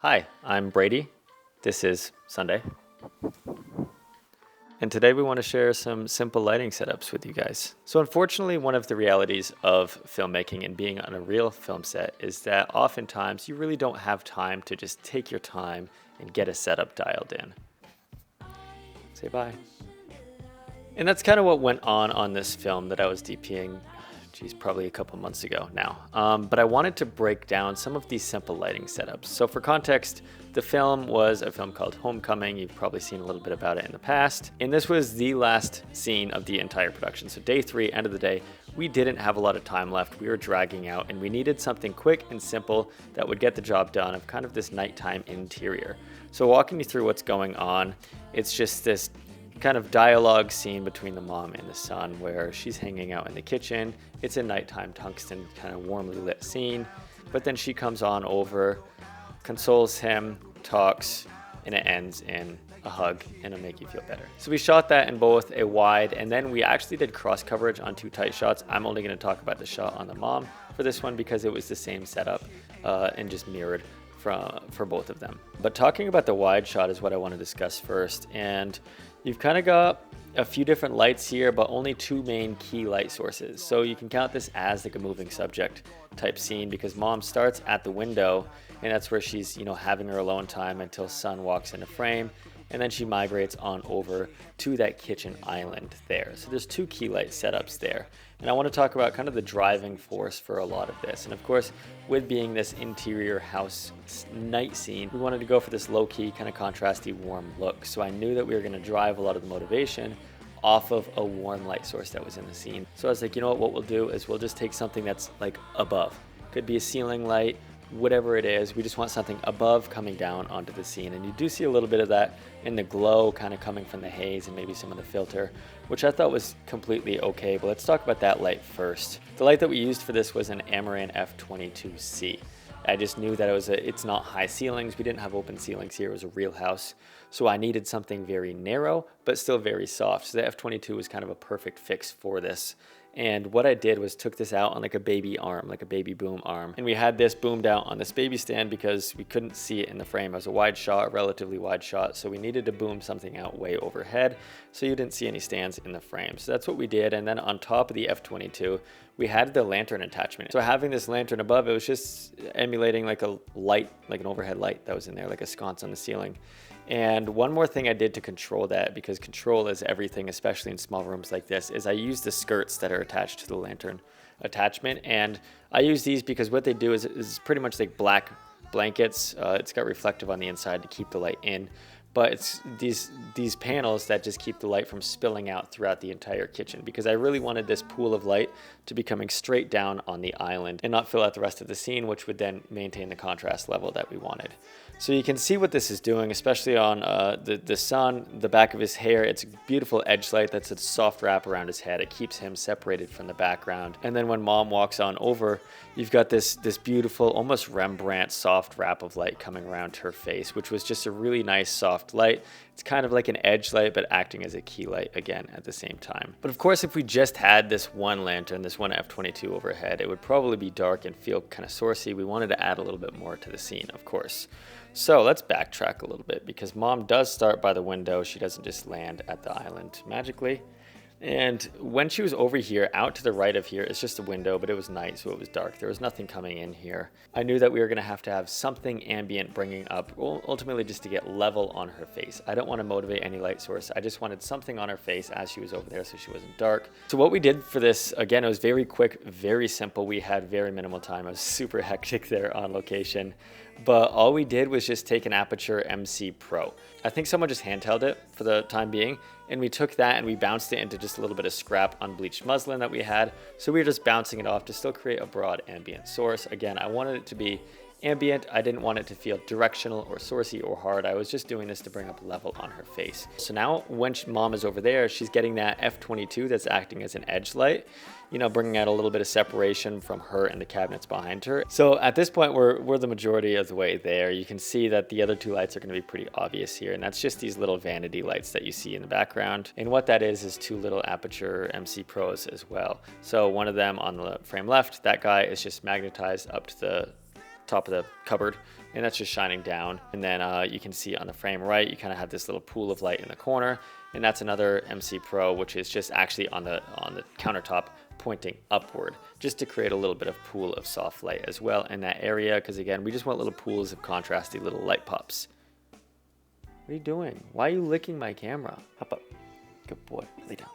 Hi, I'm Brady. This is Sunday. And today we want to share some simple lighting setups with you guys. So unfortunately, one of the realities of filmmaking and being on a real film set is that oftentimes you really don't have time to just take your time and get a setup dialed in. Say bye. And that's kind of what went on this film that I was DPing, probably a couple months ago now. But I wanted to break down some of these simple lighting setups. So for context, the film was a film called Homecoming. You've probably seen a little bit about it in the past. And this was the last scene of the entire production. So day 3, end of the day, we didn't have a lot of time left. We were dragging out and we needed something quick and simple that would get the job done of kind of this nighttime interior. So walking you through what's going on, it's just this kind of dialogue scene between the mom and the son where she's hanging out in the kitchen. It's a nighttime tungsten kind of warmly lit scene, but then she comes on over, consoles him, talks, and it ends in a hug and a make you feel better. So we shot that in both a wide and then we actually did cross coverage on 2 tight shots. I'm only going to talk about the shot on the mom for this one because it was the same setup and just mirrored for both of them. But talking about the wide shot is what I want to discuss first. And you've kind of got a few different lights here, but only 2 main key light sources. So you can count this as like a moving subject type scene because mom starts at the window and that's where she's, having her alone time until son walks into frame. And then she migrates on over to that kitchen island there. So there's 2 key light setups there. And I want to talk about kind of the driving force for a lot of this. And of course, with being this interior house night scene, we wanted to go for this low-key, kind of contrasty, warm look. So I knew that we were going to drive a lot of the motivation off of a warm light source that was in the scene. So I was like, what we'll do is we'll just take something that's like above. Could be a ceiling light, whatever it is. We just want something above coming down onto the scene. And you do see a little bit of that in the glow kind of coming from the haze and maybe some of the filter, which I thought was completely okay. But let's talk about that light first. The light that we used for this was an Amaran F22C. I just knew that it's not high ceilings. We didn't have open ceilings here. It was a real house. So I needed something very narrow, but still very soft. So the F22 was kind of a perfect fix for this. And what I did was took this out on like a baby arm, like a baby boom arm. And we had this boomed out on this baby stand because we couldn't see it in the frame. It was a wide shot, a relatively wide shot. So we needed to boom something out way overhead so you didn't see any stands in the frame. So that's what we did. And then on top of the F22, we had the lantern attachment. So having this lantern above, it was just emulating like a light, like an overhead light that was in there, like a sconce on the ceiling. And one more thing I did to control that, because control is everything, especially in small rooms like this, is I use the skirts that are attached to the lantern attachment. And I use these because what they do is pretty much like black blankets. It's got reflective on the inside to keep the light in. But it's these panels that just keep the light from spilling out throughout the entire kitchen, because I really wanted this pool of light to be coming straight down on the island and not fill out the rest of the scene, which would then maintain the contrast level that we wanted. So you can see what this is doing, especially on the sun, the back of his hair. It's a beautiful edge light that's a soft wrap around his head. It keeps him separated from the background. And then when mom walks on over, you've got this beautiful, almost Rembrandt soft wrap of light coming around her face, which was just a really nice soft light. It's kind of like an edge light, but acting as a key light again at the same time. But of course, if we just had this one lantern, this one F22 overhead, it would probably be dark and feel kind of sourcey. We wanted to add a little bit more to the scene, of course. So let's backtrack a little bit, because mom does start by the window. She doesn't just land at the island magically. And when she was over here, out to the right of here, it's just a window, but it was night, so it was dark. There was nothing coming in here. I knew that we were going to have something ambient bringing up, ultimately just to get level on her face. I don't want to motivate any light source. I just wanted something on her face as she was over there so she wasn't dark. So what we did for this, again, it was very quick, very simple. We had very minimal time. It was super hectic there on location. But all we did was just take an Aputure MC Pro. I think someone just handheld it for the time being, and we took that and we bounced it into just a little bit of scrap unbleached muslin that we had. So we were just bouncing it off to still create a broad ambient source. Again, I wanted it to be ambient. I didn't want it to feel directional or sourcey or hard. I was just doing this to bring up level on her face. So now when mom is over there, she's getting that F22 that's acting as an edge light, bringing out a little bit of separation from her and the cabinets behind her. So at this point, we're the majority of the way there. You can see that the other 2 lights are going to be pretty obvious here. And that's just these little vanity lights that you see in the background. And what that is 2 little Aputure MC Pros as well. So one of them on the frame left, that guy is just magnetized up to the top of the cupboard, and that's just shining down. And then you can see on the frame right, you kind of have this little pool of light in the corner, and that's another MC Pro, which is just actually on the countertop pointing upward, just to create a little bit of pool of soft light as well in that area, because again, we just want little pools of contrasty little light pops. What are you doing? Why are you licking my camera? Hop up. Good boy. Lay down.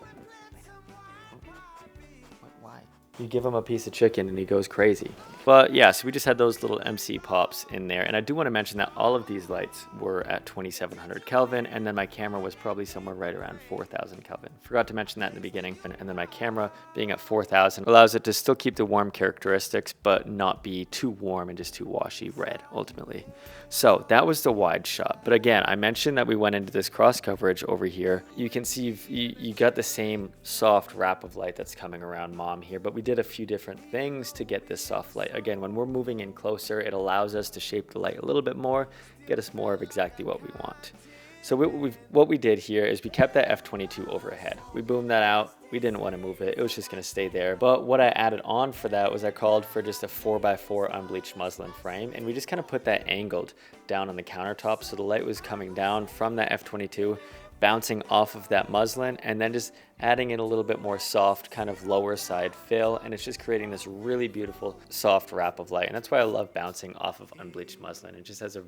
Why? You give him a piece of chicken and he goes crazy. But yeah, so we just had those little MC pops in there. And I do want to mention that all of these lights were at 2700 Kelvin, and then my camera was probably somewhere right around 4000 Kelvin. Forgot to mention that in the beginning. And then my camera being at 4000 allows it to still keep the warm characteristics, but not be too warm and just too washy red ultimately. So that was the wide shot. But again, I mentioned that we went into this cross coverage over here. You can see you got the same soft wrap of light that's coming around Mom here, but we did a few different things to get this soft light. Again, when we're moving in closer, it allows us to shape the light a little bit more, get us more of exactly what we want. So what we did here is we kept that f22 overhead. We boomed that out. We didn't want to move it. It was just going to stay there. But what I added on for that was I called for just a 4x4 unbleached muslin frame, and we just kind of put that angled down on the countertop, so the light was coming down from that f22, bouncing off of that muslin, and then just adding in a little bit more soft kind of lower side fill, and it's just creating this really beautiful soft wrap of light. And that's why I love bouncing off of unbleached muslin. It just has a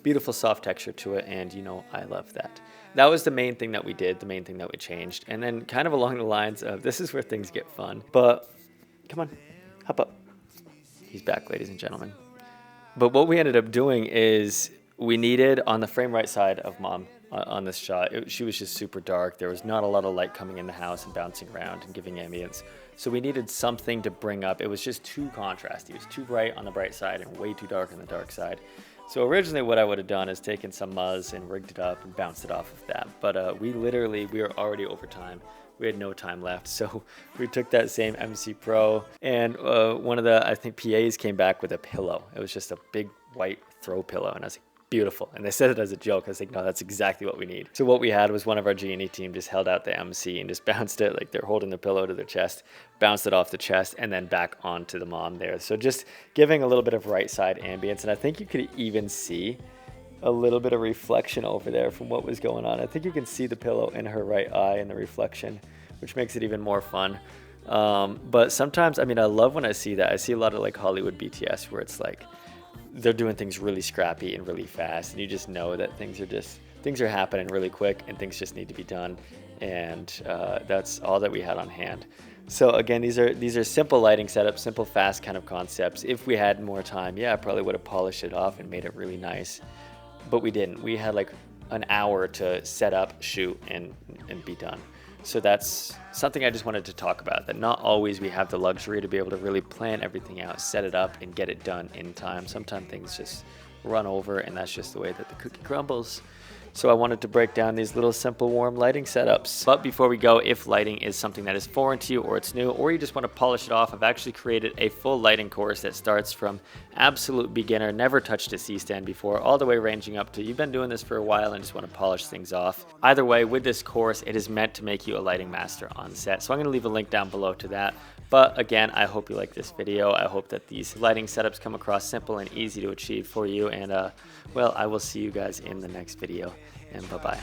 beautiful soft texture to it, and you know I love that. That was the main thing that we did, the main thing that we changed. And then kind of along the lines of, this is where things get fun, but come on, hop up. He's back, ladies and gentlemen. But what we ended up doing is we needed, on the frame right side of Mom, on this shot, she was just super dark. There was not a lot of light coming in the house and bouncing around and giving ambience. So we needed something to bring up. It was just too contrasty. It was too bright on the bright side and way too dark on the dark side. So originally what I would have done is taken some muzz and rigged it up and bounced it off of that. But we were already over time. We had no time left. So we took that same MC Pro, and one of the, I think, PAs came back with a pillow. It was just a big white throw pillow. And I was like, beautiful. And they said it as a joke. I was like, no, that's exactly what we need. So what we had was one of our G&E team just held out the MC and just bounced it, like they're holding the pillow to their chest, bounced it off the chest and then back onto the Mom there. So just giving a little bit of right side ambience. And I think you could even see a little bit of reflection over there from what was going on. I think you can see the pillow in her right eye and the reflection, which makes it even more fun. But sometimes, I mean, I love when I see that. I see a lot of like Hollywood BTS where it's like, they're doing things really scrappy and really fast, and you just know that things are happening really quick and things just need to be done. And that's all that we had on hand. So again, these are simple lighting setups, simple, fast kind of concepts. If we had more time, yeah, I probably would have polished it off and made it really nice, but we didn't. We had like an hour to set up, shoot, and be done. So that's something I just wanted to talk about, that not always we have the luxury to be able to really plan everything out, set it up, and get it done in time. Sometimes things just run over, and that's just the way that the cookie crumbles. So I wanted to break down these little simple warm lighting setups. But before we go, if lighting is something that is foreign to you, or it's new, or you just want to polish it off, I've actually created a full lighting course that starts from absolute beginner, never touched a C-stand before, all the way ranging up to you've been doing this for a while and just want to polish things off. Either way, with this course, it is meant to make you a lighting master on set. So I'm going to leave a link down below to that. But again, I hope you like this video. I hope that these lighting setups come across simple and easy to achieve for you. And well, I will see you guys in the next video. And bye-bye.